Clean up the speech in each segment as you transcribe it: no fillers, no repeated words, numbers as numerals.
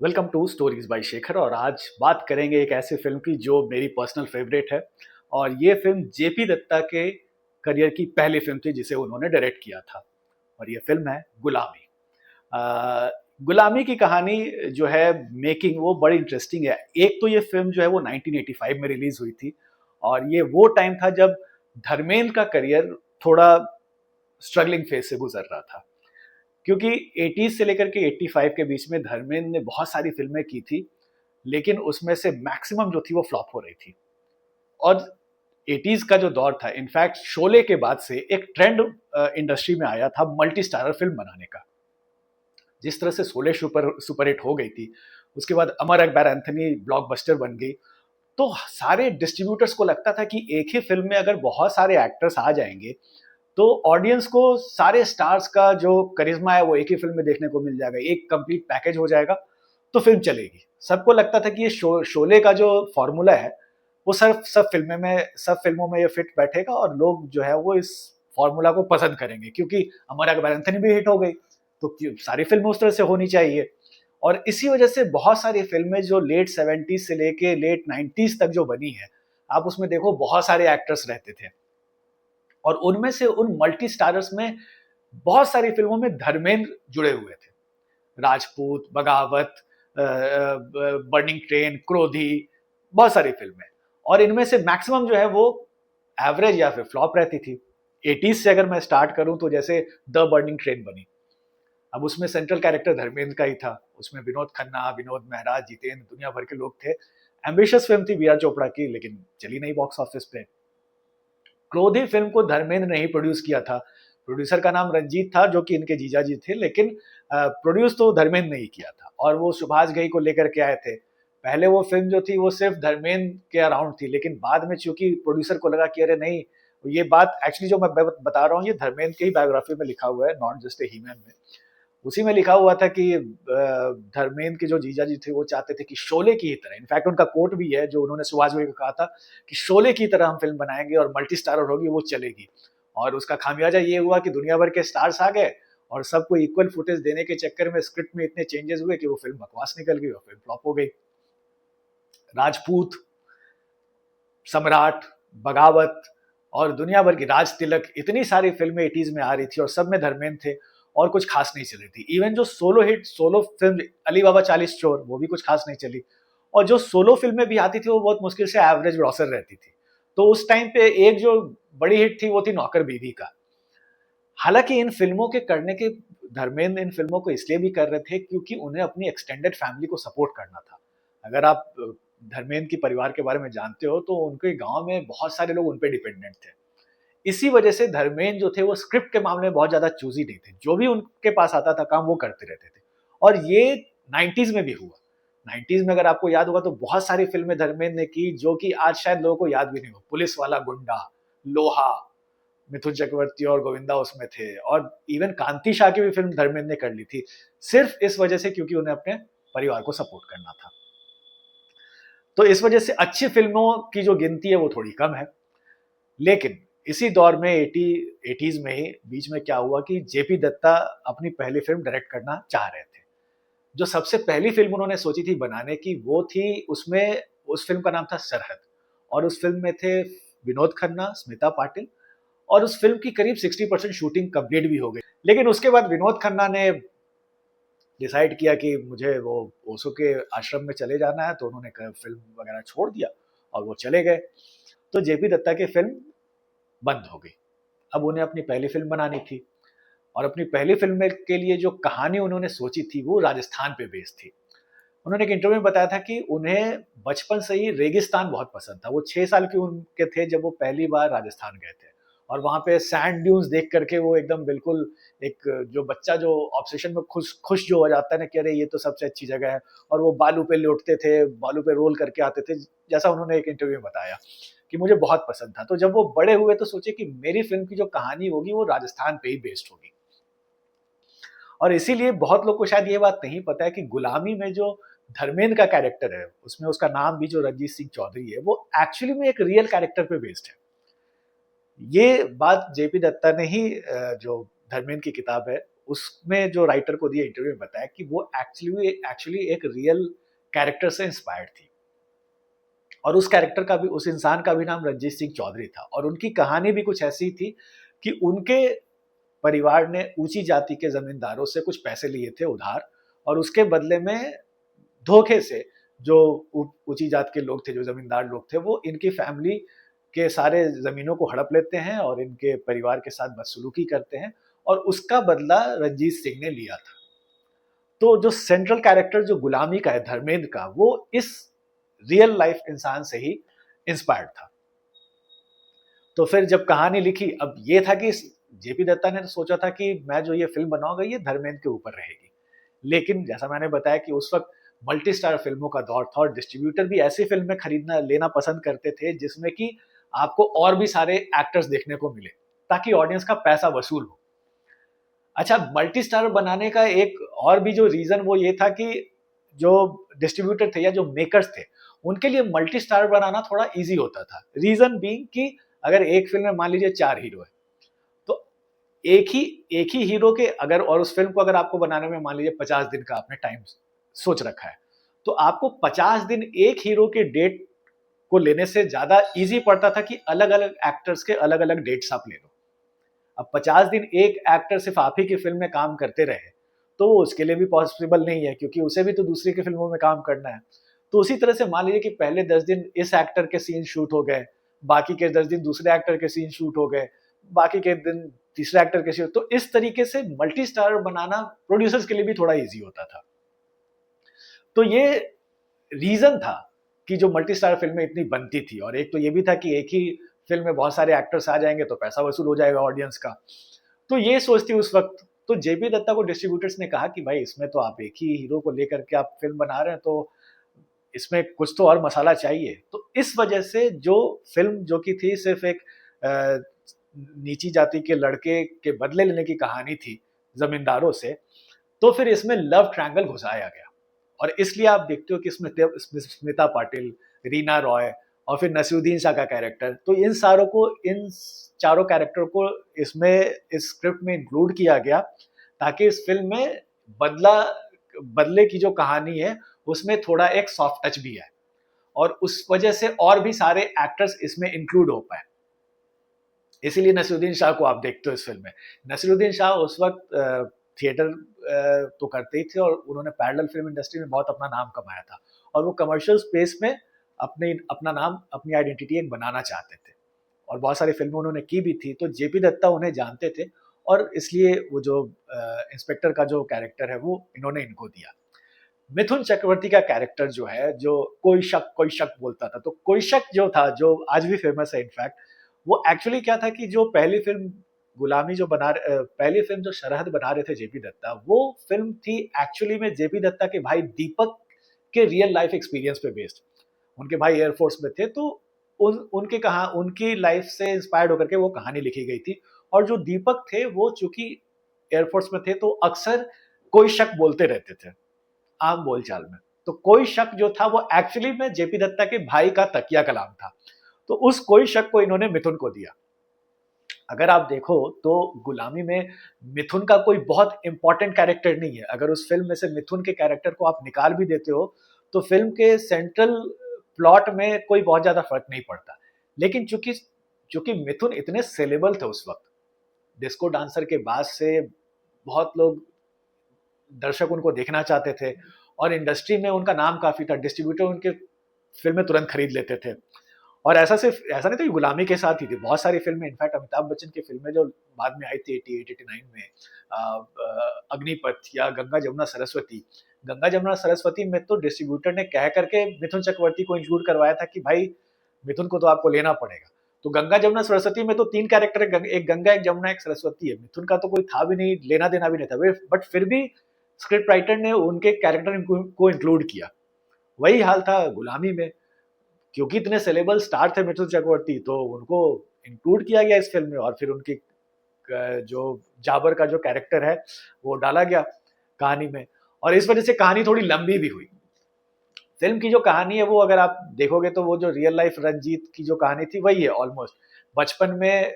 Welcome to stories by Shekhar. और आज बात करेंगे एक ऐसी फिल्म की जो मेरी पर्सनल फेवरेट है। और ये फिल्म जेपी दत्ता के करियर की पहली फिल्म थी जिसे उन्होंने डायरेक्ट किया था। और ये फिल्म है गुलामी। अ, गुलामी की कहानी जो है, मेकिंग, वो बड़ी इंटरेस्टिंग है। एक तो ये फिल्म जो है वो 1985 में रिलीज हुई थी। और ये वो टाइम था जब धर्मेंद्र का करियर थोड़ा स्ट्रगलिंग फेज से गुजर रहा था। क्योंकि 80s से लेकर के 85 के बीच में धर्मेंद्र ने बहुत सारी फिल्में की थी, लेकिन उसमें से मैक्सिमम जो थी वो फ्लॉप हो रही थी। और 80s का जो दौर था, इनफैक्ट शोले के बाद से एक ट्रेंड इंडस्ट्री में आया था मल्टी स्टारर फिल्म बनाने का। जिस तरह से शोले सुपर सुपर हिट हो गई थी, उसके बाद अमर अकबर एंथनी ब्लॉकबस्टर बन गई। तो सारे डिस्ट्रीब्यूटर्स को लगता था कि एक ही फिल्म में अगर बहुत सारे एक्टर्स आ जाएंगे तो ऑडियंस को सारे स्टार्स का जो करिश्मा है वो एक ही फिल्म में देखने को मिल जाएगा, एक कंप्लीट पैकेज हो जाएगा, तो फिल्म चलेगी। सबको लगता था कि ये शोले का जो फॉर्मूला है वो सब फिल्मों में ये फिट बैठेगा और लोग जो है वो इस फॉर्मूला को पसंद करेंगे, क्योंकि हमारे अकबर एंथनी भी हिट हो गई, तो सारी फिल्में उस तरह से होनी चाहिए। और इसी वजह से बहुत सारी फिल्में जो लेट 70s से लेके लेट 90s तक जो बनी है, आप उसमें देखो बहुत सारे एक्टर्स रहते थे। और उनमें से उन मल्टी स्टारर्स में बहुत सारी फिल्मों में धर्मेंद्र जुड़े हुए थे। राजपूत, बगावत, बर्निंग ट्रेन, क्रोधी, बहुत सारी फिल्में। और इनमें से मैक्सिमम जो है वो एवरेज या फिर फ्लॉप रहती थी। 80s से अगर मैं स्टार्ट करूं तो जैसे द बर्निंग ट्रेन बनी। अब उसमें सेंट्रल कैरेक्टर धर्मेंद्र का ही था। उसमें विनोद खन्ना, विनोद मेहरा, जितेंद्र, दुनिया भर के लोग थे। एम्बिशियस फिल्म थी बी आर चोपड़ा की, लेकिन चली नहीं बॉक्स ऑफिस पे। क्रोधी फिल्म को धर्मेंद्र ने ही प्रोड्यूस किया था। प्रोड्यूसर का नाम रंजीत था, जो कि इनके जीजा जी थे, लेकिन प्रोड्यूस तो धर्मेंद्र ने ही किया था। और वो सुभाष घई को लेकर के आए थे। पहले वो फिल्म जो थी वो सिर्फ धर्मेंद्र के अराउंड थी, लेकिन बाद में चूंकि प्रोड्यूसर को लगा कि अरे नहीं, ये बात एक्चुअली जो मैं बता रहा हूँ ये धर्मेंद्र की ही बायोग्राफी में लिखा हुआ है, नॉट जस्ट ए ह्यूमन में। उसी में लिखा हुआ था कि धर्मेंद्र के जो जीजा जी थे वो चाहते थे कि शोले की ही तरह, इनफैक्ट उनका कोट भी है जो उन्होंने सुभाष भाई को कहा था कि शोले की तरह हम फिल्म बनाएंगे और मल्टी स्टारर होगी, वो चलेगी। और उसका खामियाजा ये हुआ कि दुनिया भर के स्टार्स आ गए और सबको इक्वल फुटेज देने के चक्कर में स्क्रिप्ट में इतने चेंजेस हुए कि वो फिल्म बकवास निकल गई और फिल्म फ्लॉप हो गई। राजपूत, सम्राट, बगावत और दुनिया भर की राज तिलक, इतनी सारी फिल्में 80s में आ रही थी और सब में धर्मेंद्र थे और कुछ खास नहीं चल रही थी। इवन जो सोलो फिल्म अली बाबा 40 चोर, वो भी कुछ खास नहीं चली। और जो सोलो फिल्में भी आती थी वो बहुत मुश्किल से एवरेज ग्रॉसर रहती थी। तो उस टाइम पे एक जो बड़ी हिट थी वो थी नौकर बीवी का। हालांकि इन फिल्मों के करने के धर्मेंद्र इन फिल्मों को इसलिए भी कर रहे थे क्योंकि उन्हें अपनी एक्सटेंडेड फैमिली को सपोर्ट करना था। अगर आप धर्मेंद्र की परिवार के बारे में जानते हो तो उनके गांव में बहुत सारे लोग उन पे डिपेंडेंट थे। इसी वजह से धर्मेंद्र जो थे वो स्क्रिप्ट के मामले में बहुत ज्यादा चूजी नहीं थे, जो भी उनके पास आता था काम वो करते रहते थे। और ये 90s में भी हुआ। 90s में अगर आपको याद होगा तो बहुत सारी फिल्में धर्मेंद्र ने की जो कि आज शायद लोगों को याद भी नहीं हो। पुलिस वाला गुंडा, लोहा, मिथुन चक्रवर्ती और गोविंदा उसमें थे। और इवन कांति शाह की भी फिल्म धर्मेंद्र ने कर ली थी, सिर्फ इस वजह से क्योंकि उन्हें अपने परिवार को सपोर्ट करना था। तो इस वजह से अच्छी फिल्मों की जो गिनती है वो थोड़ी कम है। लेकिन इसी दौर में 80s में ही बीच में क्या हुआ कि जेपी दत्ता अपनी पहली फिल्म डायरेक्ट करना चाह रहे थे। जो सबसे पहली फिल्म उन्होंने सोची थी बनाने की वो थी, उसमें उस फिल्म का नाम था सरहद। और उस फिल्म में थे विनोद खन्ना, स्मिता पाटिल। और उस फिल्म की करीब 60% शूटिंग कंप्लीट भी हो गई। लेकिन उसके बाद विनोद खन्ना ने डिसाइड किया कि मुझे वो ओशो के आश्रम में चले जाना है, तो उन्होंने फिल्म वगैरह छोड़ दिया और वो चले गए। तो जेपी दत्ता की फिल्म बंद हो गई। अब उन्हें अपनी पहली फिल्म बनानी थी। और अपनी पहली फिल्म के लिए जो कहानी उन्होंने सोची थी वो राजस्थान पे बेस्ड थी। उन्होंने एक इंटरव्यू में बताया था कि उन्हें बचपन से ही रेगिस्तान बहुत पसंद था। वो 6 साल के उम्र के थे जब वो पहली बार राजस्थान गए थे। और वहां पे सैंड ड्यून्स देख करके वो एकदम बिल्कुल एक जो बच्चा जो ऑब्सेशन में खुश खुश जो हो जाता है ना कि अरे ये तो सबसे अच्छी जगह है। और वो बालू पे लौटते थे, बालू पे रोल करके आते थे, जैसा उन्होंने एक इंटरव्यू में बताया कि मुझे बहुत पसंद था। तो जब वो बड़े हुए तो सोचे कि मेरी फिल्म की जो कहानी होगी वो राजस्थान पे ही बेस्ड होगी। और इसीलिए बहुत लोग को शायद ये बात नहीं पता है कि गुलामी में जो धर्मेंद्र का कैरेक्टर है, उसमें उसका नाम भी जो रंजीत सिंह चौधरी है, वो एक्चुअली में एक रियल कैरेक्टर पे बेस्ड है। ये बात जेपी दत्ता ने ही जो धर्मेंद्र की किताब है उसमें जो राइटर को दिया इंटरव्यू में बताया कि वो एक्चुअली एक रियल कैरेक्टर से इंस्पायर्ड थी, और उस कैरेक्टर का भी, उस इंसान का भी नाम रंजीत सिंह चौधरी था, और उनकी कहानी भी कुछ ऐसी थी कि उनके परिवार ने ऊंची जाति के जमींदारों से कुछ पैसे लिए थे उधार, और उसके बदले में धोखे से जो ऊंची जात के लोग थे, जो जमींदार लोग थे, वो इनकी फैमिली के सारे जमीनों को हड़प लेते हैं और इनके परिवार के साथ बदसलूकी करते हैं, और उसका बदला रंजीत सिंह ने लिया था। तो जो सेंट्रल कैरेक्टर जो गुलामी का है धर्मेंद्र का, वो इस रियल लाइफ इंसान से ही इंस्पायर्ड था। तो फिर जब कहानी लिखी, अब ये था कि जेपी दत्ता ने सोचा था कि मैं जो ये फिल्म बनाऊंगा ये धर्मेंद्र के ऊपर रहेगी, लेकिन जैसा मैंने बताया कि उस वक्त मल्टी स्टार फिल्मों का दौर था और डिस्ट्रीब्यूटर भी ऐसी फिल्में खरीदना लेना पसंद करते थे जिसमें कि आपको और भी सारे एक्टर्स देखने को मिले, ताकि ऑडियंस का पैसा वसूल हो। अच्छा, मल्टी स्टार बनाने का एक और भी जो रीजन वो ये था कि जो डिस्ट्रीब्यूटर थे या जो मेकर्स थे, उनके लिए मल्टी स्टार बनाना थोड़ा इजी होता था। रीजन बीइंग कि अगर एक फिल्म में मान लीजिए 4 हीरो है, तो एक ही हीरो के अगर, और उस फिल्म को अगर आपको बनाने में मान लीजिए 50 दिन का आपने टाइम सोच रखा है, तो आपको 50 दिन एक हीरो के डेट को लेने से ज्यादा इजी पड़ता था कि अलग अलग एक्टर्स के अलग अलग डेट्स आप ले लो। अब 50 दिन एक एक्टर सिर्फ आप ही की फिल्म में काम करते रहे तो उसके लिए भी पॉसिबल नहीं है, क्योंकि उसे भी तो दूसरी की फिल्मों में काम करना है। तो उसी तरह से मान लीजिए कि पहले 10 दिन इस एक्टर के सीन शूट हो गए, बाकी के 10 दिन दूसरे एक्टर के सीन शूट हो गए, बाकी के दिन तीसरे एक्टर के सीन। तो इस तरीके से मल्टी स्टार बनाना प्रोड्यूसर्स के लिए भी थोड़ा इजी होता था। तो ये रीजन था कि जो मल्टी स्टार फिल्में इतनी बनती थी, और एक तो ये भी था कि एक ही फिल्म में बहुत सारे एक्टर्स आ जाएंगे तो पैसा वसूल हो जाएगा ऑडियंस का। तो ये सोच थी उस वक्त। तो जेपी दत्ता को डिस्ट्रीब्यूटर्स ने कहा कि भाई इसमें तो आप एक ही हीरो को लेकर के आप फिल्म बना रहे हैं, तो इसमें कुछ तो और मसाला चाहिए। तो इस वजह से जो फिल्म जो की थी सिर्फ एक नीची जाति के लड़के के बदले लेने की कहानी थी जमींदारों से, तो फिर इसमें लव ट्रायंगल घुसाया गया। और इसलिए आप देखते हो कि इसमें स्मिता पाटिल, रीना रॉय और फिर नसीरुद्दीन शाह का कैरेक्टर, तो इन चारों कैरेक्टर को इसमें इस स्क्रिप्ट में इंक्लूड किया गया, ताकि इस फिल्म में बदले की जो कहानी है उसमें थोड़ा एक सॉफ्ट टच भी है, और उस वजह से और भी सारे एक्टर्स इसमें इंक्लूड हो पाए। इसीलिए नसीरुद्दीन शाह को आप देखते हो इस फिल्म में। नसीरुद्दीन शाह उस वक्त थिएटर तो करते ही थे, और उन्होंने पैरेलल फिल्म इंडस्ट्री में बहुत अपना नाम कमाया था, और वो कमर्शियल स्पेस में अपना नाम, अपनी आइडेंटिटी एक बनाना चाहते थे, और बहुत सारी फिल्में उन्होंने की भी थी। तो जेपी दत्ता उन्हें जानते थे, और इसलिए वो जो इंस्पेक्टर का जो कैरेक्टर है वो इन्होंने इनको दिया। मिथुन चक्रवर्ती का कैरेक्टर जो है, जो कोई शक बोलता था, तो कोई शक जो था, जो आज भी फेमस है इनफैक्ट, वो एक्चुअली क्या था कि जो पहली फिल्म गुलामी जो पहली फिल्म जो शरहद बना रहे थे जेपी दत्ता, वो फिल्म थी एक्चुअली में जेपी दत्ता के भाई दीपक के रियल लाइफ एक्सपीरियंस पे बेस्ड। उनके भाई एयरफोर्स में थे, तो उनकी लाइफ से इंस्पायर्ड होकर के वो कहानी लिखी गई थी। और जो दीपक थे वो चूंकि एयरफोर्स में थे, तो अक्सर कोई शक बोलते रहते थे आम बोलचाल में। तो कोई शक जो था वो एक्चुअली में जेपी दत्ता के भाई का तकिया कलाम था। तो उस कोई शक को इन्होंने मिथुन को दिया। अगर आप देखो तो गुलामी में मिथुन का कोई बहुत इंपॉर्टेंट कैरेक्टर नहीं है। अगर उस फिल्म में से मिथुन के कैरेक्टर को आप निकाल भी देते हो तो फिल्म के सेंट्रल प्लॉट में कोई बहुत ज्यादा फर्क नहीं पड़ता। लेकिन चूंकि मिथुन इतने सेलेबल थे उस वक्त, डिस्को डांसर के बाद से बहुत लोग, दर्शक उनको देखना चाहते थे, और इंडस्ट्री में उनका नाम काफी था, डिस्ट्रीब्यूटर उनके फिल्में तुरंत खरीद लेते थे। और ऐसा नहीं था कि गुलामी के साथ ही थी, बहुत सारी फिल्में, इनफैक्ट अमिताभ बच्चन की फिल्में जो बाद में आई थी 88-89 में, अग्निपथ या गंगा जमुना सरस्वती में तो डिस्ट्रीब्यूटर ने कह करके मिथुन चक्रवर्ती को इंक्लूड करवाया था कि भाई मिथुन को तो आपको लेना पड़ेगा। तो गंगा जमुना सरस्वती में तो 3 कैरेक्टर है, एक गंगा, एक जमुना, एक सरस्वती है। मिथुन का तो कोई था भी नहीं, लेना देना भी नहीं था, बट फिर भी स्क्रिप्ट राइटर ने उनके कैरेक्टर को इंक्लूड किया। वही हाल था गुलामी में, क्योंकि इतने सेलेबल स्टार थे मिथुन चक्रवर्ती, तो उनको इंक्लूड किया गया इस फिल्म में, और फिर उनकी जो जाबर का जो कैरेक्टर है वो डाला गया कहानी में, और इस वजह से कहानी थोड़ी लंबी भी हुई। फिल्म की जो कहानी है वो अगर आप देखोगे तो वो जो रियल लाइफ रंजीत की जो कहानी थी वही है ऑलमोस्ट। बचपन में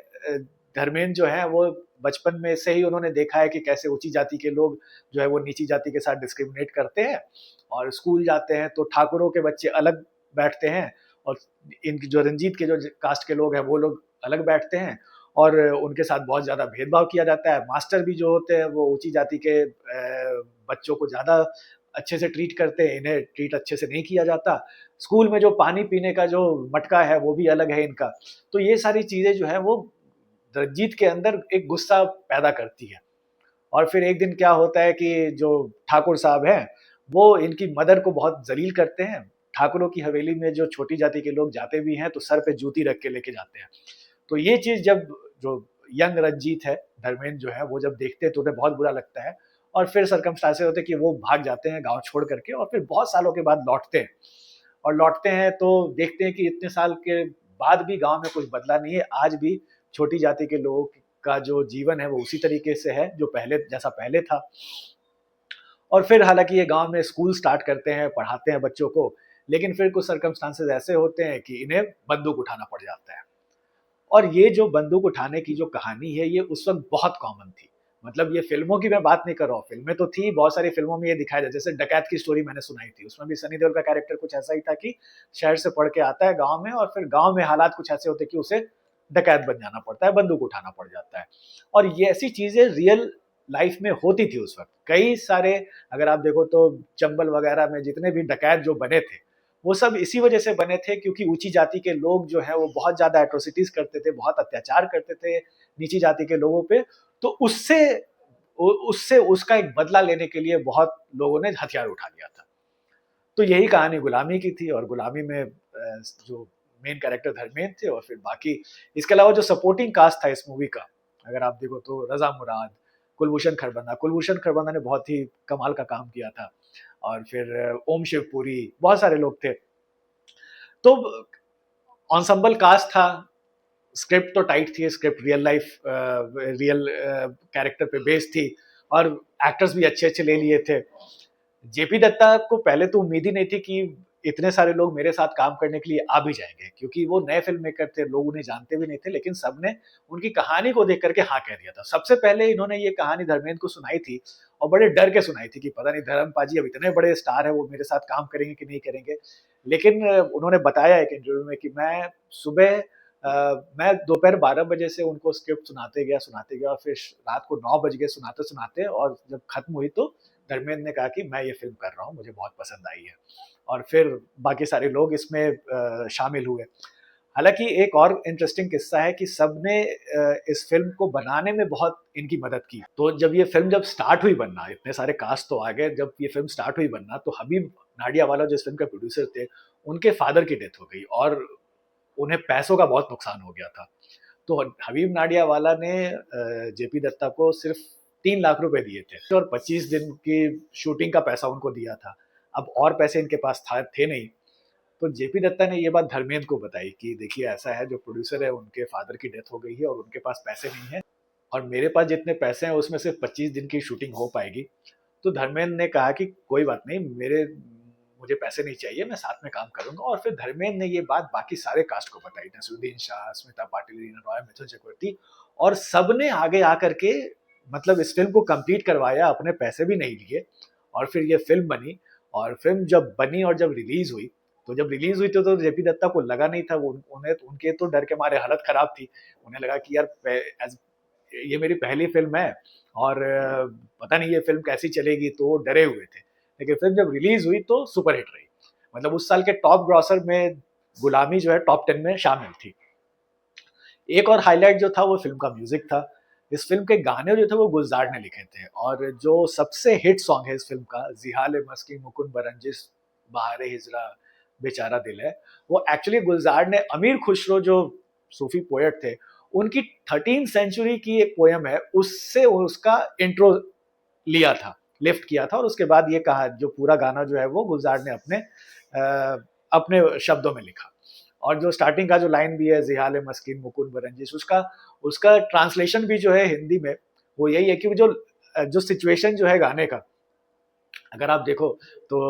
धर्मेंद्र जो है वो बचपन में से ही उन्होंने देखा है कि कैसे ऊंची जाति के लोग जो है वो नीची जाति के साथ डिस्क्रिमिनेट करते हैं, और स्कूल जाते हैं तो ठाकुरों के बच्चे अलग बैठते हैं, और इनकी जो रंजीत के जो कास्ट के लोग हैं वो लोग अलग बैठते हैं, और उनके साथ बहुत ज़्यादा भेदभाव किया जाता है। मास्टर भी जो होते हैं वो ऊंची जाति के बच्चों को ज़्यादा अच्छे से ट्रीट करते हैं, इन्हें ट्रीट अच्छे से नहीं किया जाता। स्कूल में जो पानी पीने का जो मटका है वो भी अलग है इनका। तो ये सारी चीज़ें जो है वो रंजीत के अंदर एक गुस्सा पैदा करती है। और फिर एक दिन क्या होता है कि जो ठाकुर साहब हैं वो इनकी मदर को बहुत जलील करते हैं। ठाकुरों की हवेली में जो छोटी जाति के लोग जाते भी हैं तो सर पे जूती रख के लेके जाते हैं। तो ये चीज़ जब जो यंग रंजीत है, धर्मेंद्र जो है वो जब देखते हैं तो उन्हें बहुत बुरा लगता है, और फिर सर्कमस्टांसेस होते हैं कि वो भाग जाते हैं गाँव छोड़ करके, और फिर बहुत सालों के बाद लौटते हैं। और लौटते हैं तो देखते हैं कि इतने साल के बाद भी गाँव में कुछ बदला नहीं है। आज भी छोटी जाति के लोगों का जो जीवन है वो उसी तरीके से है जो पहले जैसा पहले था। और फिर हालाँकि ये गाँव में स्कूल स्टार्ट करते हैं, पढ़ाते हैं बच्चों को, लेकिन फिर कुछ सर्कमस्टांसेस ऐसे होते हैं कि इन्हें बंदूक उठाना पड़ जाता है। और ये जो बंदूक उठाने की जो कहानी है, ये उस वक़्त बहुत कॉमन थी। मतलब ये फ़िल्मों की मैं बात नहीं कर रहा हूँ, फ़िल्में तो थी, बहुत सारी फ़िल्मों में ये दिखाया जाता है। जैसे डकैत की स्टोरी मैंने सुनाई थी, उसमें भी सनी देओल का कैरेक्टर कुछ ऐसा ही था कि शहर से पढ़ के आता है गाँव में, और फिर गाँव में हालात कुछ ऐसे होते हैं कि उसे डकैत बन जाना पड़ता है, बंदूक उठाना पड़ जाता है। और ये ऐसी चीज़ें रियल लाइफ़ में होती थी उस वक़्त। कई सारे, अगर आप देखो तो चंबल वगैरह में जितने भी डकैत जो बने थे, वो सब इसी वजह से बने थे क्योंकि ऊंची जाति के लोग जो है वो बहुत ज्यादा एट्रोसिटीज करते थे, बहुत अत्याचार करते थे नीची जाति के लोगों पे। तो उससे उससे उसका एक बदला लेने के लिए बहुत लोगों ने हथियार उठा लिया था। तो यही कहानी गुलामी की थी, और गुलामी में जो मेन कैरेक्टर धर्मेंद्र थे, और फिर बाकी इसके अलावा जो सपोर्टिंग कास्ट था इस मूवी का, अगर आप देखो तो रजा मुराद, कुलभूषण खरबंदा ने बहुत ही कमाल का काम किया था, और फिर ओम शिवपुरी, बहुत सारे लोग थे। तो ऑन्सेम्बल कास्ट था, स्क्रिप्ट तो टाइट थी, script real life real character पे बेस्ड थी, और एक्टर्स भी अच्छे अच्छे ले लिए थे। जेपी दत्ता को पहले तो उम्मीद ही नहीं थी कि इतने सारे लोग मेरे साथ काम करने के लिए आ भी जाएंगे, क्योंकि वो नए फिल्म मेकर थे, लोग उन्हें जानते भी नहीं थे, लेकिन सबने उनकी कहानी को देख करके हाँ कह दिया था। सबसे पहले इन्होंने ये कहानी धर्मेंद्र को सुनाई थी, और बड़े डर के सुनाई थी कि पता नहीं धर्म पाजी अब इतने बड़े स्टार है, वो मेरे साथ काम करेंगे कि नहीं करेंगे। लेकिन उन्होंने बताया एक इंटरव्यू में कि मैं दोपहर 12 बजे से उनको स्क्रिप्ट सुनाते गया, और फिर रात को 9 बज गए सुनाते सुनाते, और जब खत्म हुई तो धर्मेंद्र ने कहा कि मैं ये फिल्म कर रहा हूँ, मुझे बहुत पसंद आई है। और फिर बाकी सारे लोग इसमें शामिल हुए। हालांकि एक और इंटरेस्टिंग किस्सा है कि सबने इस फिल्म को बनाने में बहुत इनकी मदद की। तो जब ये फिल्म जब स्टार्ट हुई बनना, इतने सारे कास्ट तो आ गए, जब ये फिल्म स्टार्ट हुई बनना तो हबीब नाडियावाला जो इस फिल्म के प्रोड्यूसर थे, उनके फादर की डेथ हो गई, और उन्हें पैसों का बहुत नुकसान हो गया था। तो हबीब नाडियावाला ने जेपी दत्ता को सिर्फ 3 लाख रुपए दिए थे, और 25 दिन की शूटिंग का पैसा उनको दिया था। अब और पैसे इनके पास थे नहीं। तो जेपी दत्ता ने ये बात धर्मेंद्र को बताई कि देखिए ऐसा है, जो प्रोड्यूसर है उनके फादर की डेथ हो गई है और उनके पास पैसे नहीं है, और मेरे पास जितने पैसे हैं उसमें सिर्फ 25 दिन की शूटिंग हो पाएगी। तो धर्मेंद्र ने कहा कि कोई बात नहीं, मुझे पैसे नहीं चाहिए, मैं साथ में काम करूंगा। और फिर धर्मेंद्र ने ये बात बाकी सारे कास्ट को बताई, नसरुद्दीन शाह, स्मिता पाटिल, रीना रॉय, मिथुन चक्रवर्ती, और सबने आगे आकर के मतलब इस फिल्म को कंप्लीट करवाया, अपने पैसे भी नहीं लिए। और फिर ये फिल्म बनी, और फिल्म जब बनी और जब रिलीज हुई, तो जेपी दत्ता को लगा नहीं था, वो उन्हें उनके तो डर के मारे हालत खराब थी। उन्हें लगा कि यार ये मेरी पहली फिल्म है, और पता नहीं ये फिल्म कैसी चलेगी, तो वो डरे हुए थे। लेकिन फिल्म जब रिलीज हुई तो सुपर हिट रही। मतलब उस साल के टॉप ग्रॉसर में गुलामी जो है टॉप 10 में शामिल थी। एक और हाईलाइट जो था वो फिल्म का म्यूजिक था। इस फिल्म के गाने जो थे वो गुलजार ने लिखे थे, और जो सबसे हिट सॉन्ग है इस फिल्म का, जिहाले मस्की मुकुन बरंजिश बहारे हिजरा बेचारा दिल है, वो एक्चुअली गुलजार ने अमीर खुसरो जो सूफी पोएट थे, उनकी 13th सेंचुरी की एक पोयम है, उससे उसका इंट्रो लिया था, लिफ्ट किया था, और उसके बाद ये कहा, जो पूरा गाना जो है वो गुलजार ने अपने शब्दों में लिखा। और जो स्टार्टिंग का जो लाइन भी है, जिहाले मस्किन मुकुन बरंजिश, उसका उसका ट्रांसलेशन भी जो है हिंदी में वो यही है कि जो जो सिचुएशन जो है गाने का, अगर आप देखो तो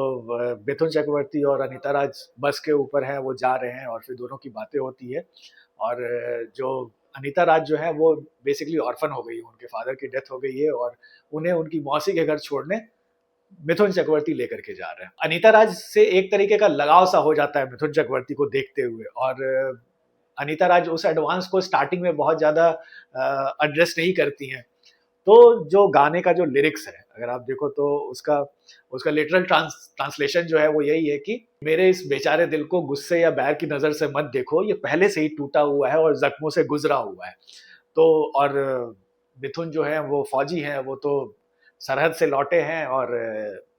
मिथुन चक्रवर्ती और अनीता राज बस के ऊपर हैं, वो जा रहे हैं, और फिर दोनों की बातें होती है, और जो अनीता राज जो है वो बेसिकली ऑर्फन हो गई है, उनके फादर की डेथ हो गई है और उन्हें उनकी मौसी के घर छोड़ने मिथुन चक्रवर्ती लेकर के जा रहे हैं। अनीता राज से एक तरीके का लगाव सा हो जाता है मिथुन चक्रवर्ती को देखते हुए, और अनीता राज उस एडवांस को स्टार्टिंग में बहुत ज्यादा एड्रेस नहीं करती हैं। तो जो गाने का जो लिरिक्स है, अगर आप देखो तो उसका उसका लिटरल ट्रांसलेशन जो है वो यही है कि मेरे इस बेचारे दिल को गुस्से या बैर की नजर से मत देखो, ये पहले से ही टूटा हुआ है और जख्मों से गुजरा हुआ है। तो और मिथुन जो है वो फौजी हैं, वो तो सरहद से लौटे हैं, और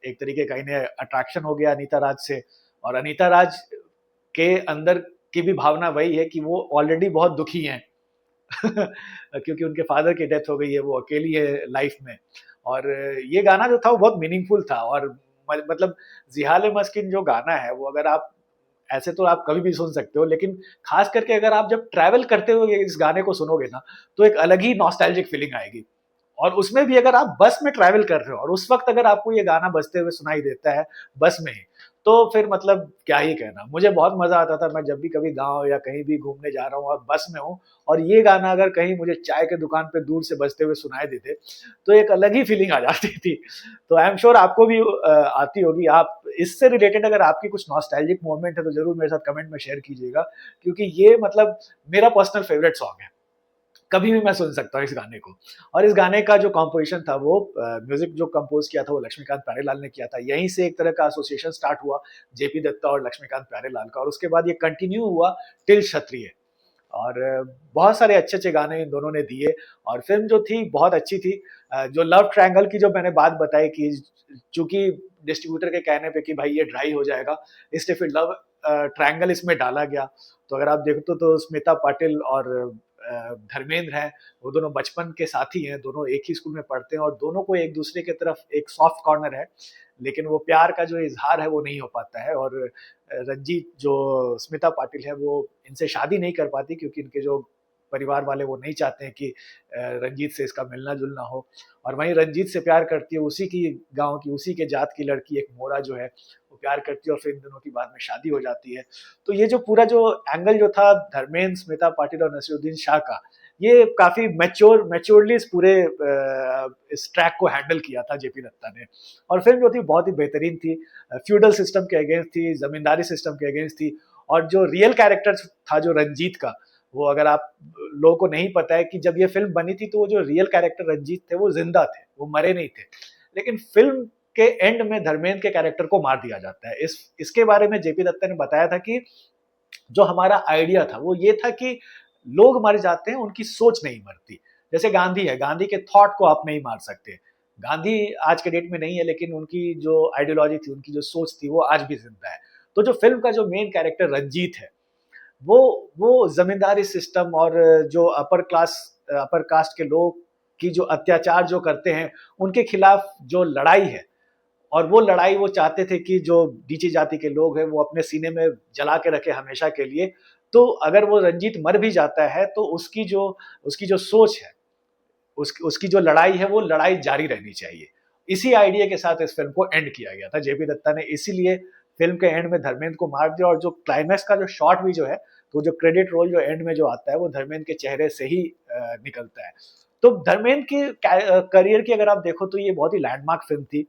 एक तरीके का इन्हें अट्रैक्शन हो गया अनीता राज से। और अनीता राज के अंदर की भी भावना वही है कि वो ऑलरेडी बहुत दुखी हैं क्योंकि उनके फादर की डेथ हो गई है, वो अकेली है लाइफ में। और ये गाना जो था वो बहुत मीनिंगफुल था, और मतलब जिहाले मस्किन जो गाना है वो अगर आप ऐसे तो आप कभी भी सुन सकते हो, लेकिन खास करके अगर आप जब ट्रैवल करते हुए इस गाने को सुनोगे ना, तो एक अलग ही नॉस्टैल्जिक फीलिंग आएगी। और उसमें भी अगर आप बस में ट्रैवल कर रहे हो और उस वक्त अगर आपको ये गाना बजते हुए सुनाई देता है बस में ही, तो फिर मतलब क्या ही कहना। मुझे बहुत मजा आता था, मैं जब भी कभी गांव या कहीं भी घूमने जा रहा हूँ और बस में हूँ और ये गाना अगर कहीं मुझे चाय के दुकान पे दूर से बजते हुए सुनाई देते, तो एक अलग ही फीलिंग आ जाती थी। तो आई एम श्योर आपको भी आती होगी। आप इससे रिलेटेड अगर आपकी कुछ नॉस्टैल्जिक मोमेंट है तो जरूर मेरे साथ कमेंट में शेयर कीजिएगा, क्योंकि ये मतलब मेरा पर्सनल फेवरेट सॉन्ग है, कभी भी मैं सुन सकता हूँ इस गाने को। और इस गाने का जो कॉम्पोजिशन था वो म्यूजिक जो कंपोज किया था वो लक्ष्मीकांत प्यारेलाल ने किया था। यहीं से एक तरह का एसोसिएशन स्टार्ट हुआ जेपी दत्ता और लक्ष्मीकांत प्यारेलाल का, और उसके बाद ये कंटिन्यू हुआ टिल क्षत्रिय। और बहुत सारे अच्छे अच्छे गाने इन दोनों ने दिए, और फिल्म जो थी बहुत अच्छी थी। जो लव ट्रायंगल की जो मैंने बात बताई कि चूंकि डिस्ट्रीब्यूटर के कहने पे कि भाई ये ड्राई हो जाएगा, इसलिए फिर लव ट्रायंगल इसमें डाला गया। तो अगर आप देखो तो स्मिता पाटिल और धर्मेंद्र हैं, वो दोनों बचपन के साथी हैं, दोनों एक ही स्कूल में पढ़ते हैं और दोनों को एक दूसरे की तरफ एक सॉफ्ट कॉर्नर है, लेकिन वो प्यार का जो इजहार है वो नहीं हो पाता है। और रंजीत जो स्मिता पाटिल है वो इनसे शादी नहीं कर पाती, क्योंकि इनके जो परिवार वाले वो नहीं चाहते हैं कि रंजीत से इसका मिलना जुलना हो। और वहीं रंजीत से प्यार करती है उसी की गांव की, उसी के जात की लड़की एक मोरा जो है, वो प्यार करती है और फिर इन दोनों की बाद में शादी हो जाती है। तो ये जो पूरा जो एंगल जो था धर्मेंद्र, स्मिता पाटिल और नसीरुद्दीन शाह का, ये काफी मैच्योरली इस पूरे इस ट्रैक को हैंडल किया था जेपी दत्ता ने। और फिल्म जो थी बहुत ही बेहतरीन थी, फ्यूडल सिस्टम के अगेंस्ट थी, जमींदारी सिस्टम के अगेंस्ट थी। और जो रियल कैरेक्टर था जो रंजीत का, वो अगर आप लोगों को नहीं पता है कि जब ये फिल्म बनी थी तो वो जो रियल कैरेक्टर रंजीत थे वो जिंदा थे, वो मरे नहीं थे। लेकिन फिल्म के एंड में धर्मेंद्र के कैरेक्टर को मार दिया जाता है। इसके बारे में जेपी दत्ता ने बताया था कि जो हमारा आइडिया था वो ये था कि लोग मर जाते हैं, उनकी सोच नहीं मरती। जैसे गांधी है, गांधी के थॉट को आप नहीं मार सकते। गांधी आज के डेट में नहीं है, लेकिन उनकी जो आइडियोलॉजी थी, उनकी जो सोच थी, वो आज भी जिंदा है। तो जो फिल्म का जो मेन कैरेक्टर रंजीत है, वो वो जमींदारी सिस्टम और जो अपर कास्ट के लोग की जो अत्याचार जो करते हैं, उनके खिलाफ जो लड़ाई है, और वो लड़ाई वो चाहते थे कि जो नीची जाति के लोग हैं वो अपने सीने में जला के रखे हमेशा के लिए। तो अगर वो रंजीत मर भी जाता है तो उसकी जो सोच है, उसकी जो लड़ाई है वो लड़ाई जारी रहनी चाहिए। इसी आइडिया के साथ इस फिल्म को एंड किया गया था जेपी दत्ता ने, इसीलिए फिल्म के एंड में धर्मेंद्र को मार दिया। और जो क्लाइमैक्स का जो शॉट भी जो है, तो जो क्रेडिट रोल जो एंड में जो आता है वो धर्मेंद्र के चेहरे से ही निकलता है। तो धर्मेंद्र के करियर की अगर आप देखो तो ये बहुत ही लैंडमार्क फिल्म थी।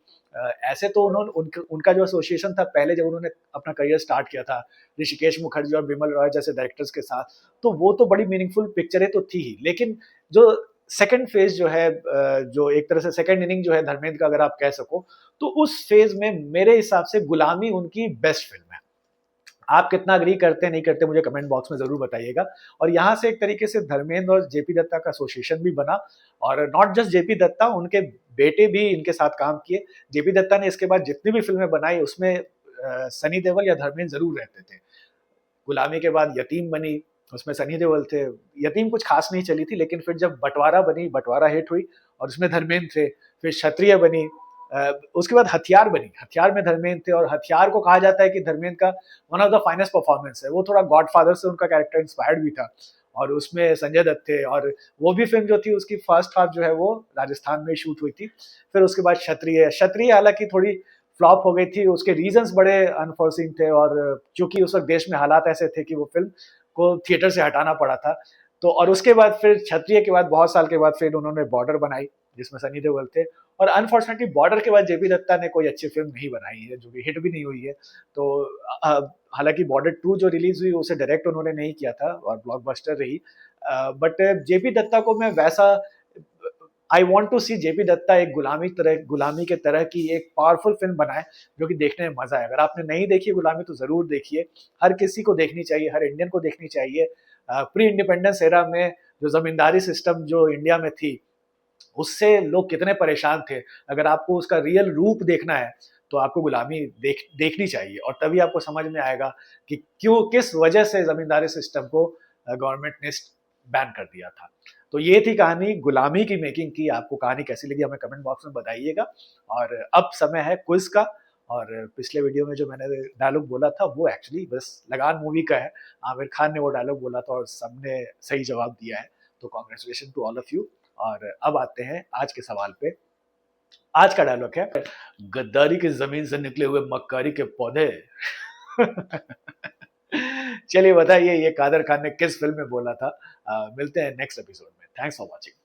ऐसे तो उनका जो एसोसिएशन था पहले जब उन्होंने अपना करियर स्टार्ट किया था ऋषिकेश मुखर्जी और बिमल रॉय जैसे डायरेक्टर्स के साथ, तो वो तो बड़ी मीनिंगफुल पिक्चरें तो थी ही, लेकिन जो सेकंड फेज जो है, जो एक तरह से सेकंड इनिंग जो है धर्मेंद्र का अगर आप कह सको, तो उस फेज में मेरे हिसाब से गुलामी उनकी बेस्ट फिल्म है। आप कितना अग्री करते हैं नहीं करते मुझे कमेंट बॉक्स में जरूर बताइएगा। और यहाँ से एक तरीके से धर्मेंद्र और जेपी दत्ता का एसोसिएशन भी बना, और नॉट जस्ट जेपी दत्ता, उनके बेटे भी इनके साथ काम किए। जेपी दत्ता ने इसके बाद जितनी भी फिल्में बनाई उसमें सनी देओल या धर्मेंद्र जरूर रहते थे। गुलामी के बाद यतीम बनी, उसमें सनी देओल थे। यतीम कुछ खास नहीं चली थी, लेकिन फिर जब बंटवारा बनी, बंटवारा हिट हुई और उसमें धर्मेंद्र थे। फिर क्षत्रिय बनी, उसके बाद हथियार बनी, हथियार में धर्मेंद्र थे। और हथियार को कहा जाता है कि धर्मेंद्र का one of the finest performance है। वो थोड़ा गॉडफादर से उनका कैरेक्टर इंस्पायर्ड भी था, और उसमें संजय दत्त थे। और वो भी फिल्म जो थी उसकी फर्स्ट हाफ जो है वो राजस्थान में शूट हुई थी। फिर उसके बाद क्षत्रिय हालांकि थोड़ी फ्लॉप हो गई थी, उसके रीजंस बड़े अनफोर्सिन थे, और क्योंकि उस वक्त देश में हालात ऐसे थे कि वो फिल्म को थिएटर से हटाना पड़ा था। तो और उसके बाद फिर क्षत्रिय के बाद बहुत साल के बाद फिर उन्होंने बॉर्डर बनाई जिसमें सनी देओल थे। और अनफॉर्चुनेटली बॉर्डर के बाद जेपी दत्ता ने कोई अच्छी फिल्म नहीं बनाई है, जो कि हिट भी नहीं हुई है। तो हालांकि बॉर्डर 2 जो रिलीज हुई उसे डायरेक्ट उन्होंने नहीं किया था और ब्लॉकबस्टर रही, बट जेपी दत्ता को मैं वैसा, I want to see JP Dutta एक गुलामी के तरह की एक पावरफुल फिल्म बनाए जो कि देखने में मजा आए। अगर आपने नहीं देखी गुलामी तो जरूर देखिए, हर किसी को देखनी चाहिए, हर इंडियन को देखनी चाहिए। प्री इंडिपेंडेंस एरा में जो जमींदारी सिस्टम जो इंडिया में थी उससे लोग कितने परेशान थे, अगर आपको उसका रियल रूप देखना है तो आपको गुलामी देखनी चाहिए, और तभी आपको समझ में आएगा कि क्यों, किस वजह से जमींदारी सिस्टम को गवर्नमेंट ने बैन कर दिया था। तो ये थी कहानी गुलामी की मेकिंग की। आपको कहानी कैसी लगी हमें कमेंट बॉक्स में बताइएगा। और अब समय है क्विज का। और पिछले वीडियो में जो मैंने डायलॉग बोला था वो एक्चुअली बस लगान मूवी का है। आमिर खान ने वो डायलॉग बोला था और सबने सही जवाब दिया है, तो congratulation to all of you. और अब आते हैं आज के सवाल पे। आज का डायलॉग है, गद्दारी की जमीन से निकले हुए मक्कारी के पौधे। चलिए बताइए ये कादर खान ने किस फिल्म में बोला था। मिलते हैं नेक्स्ट एपिसोड में। Thanks for watching.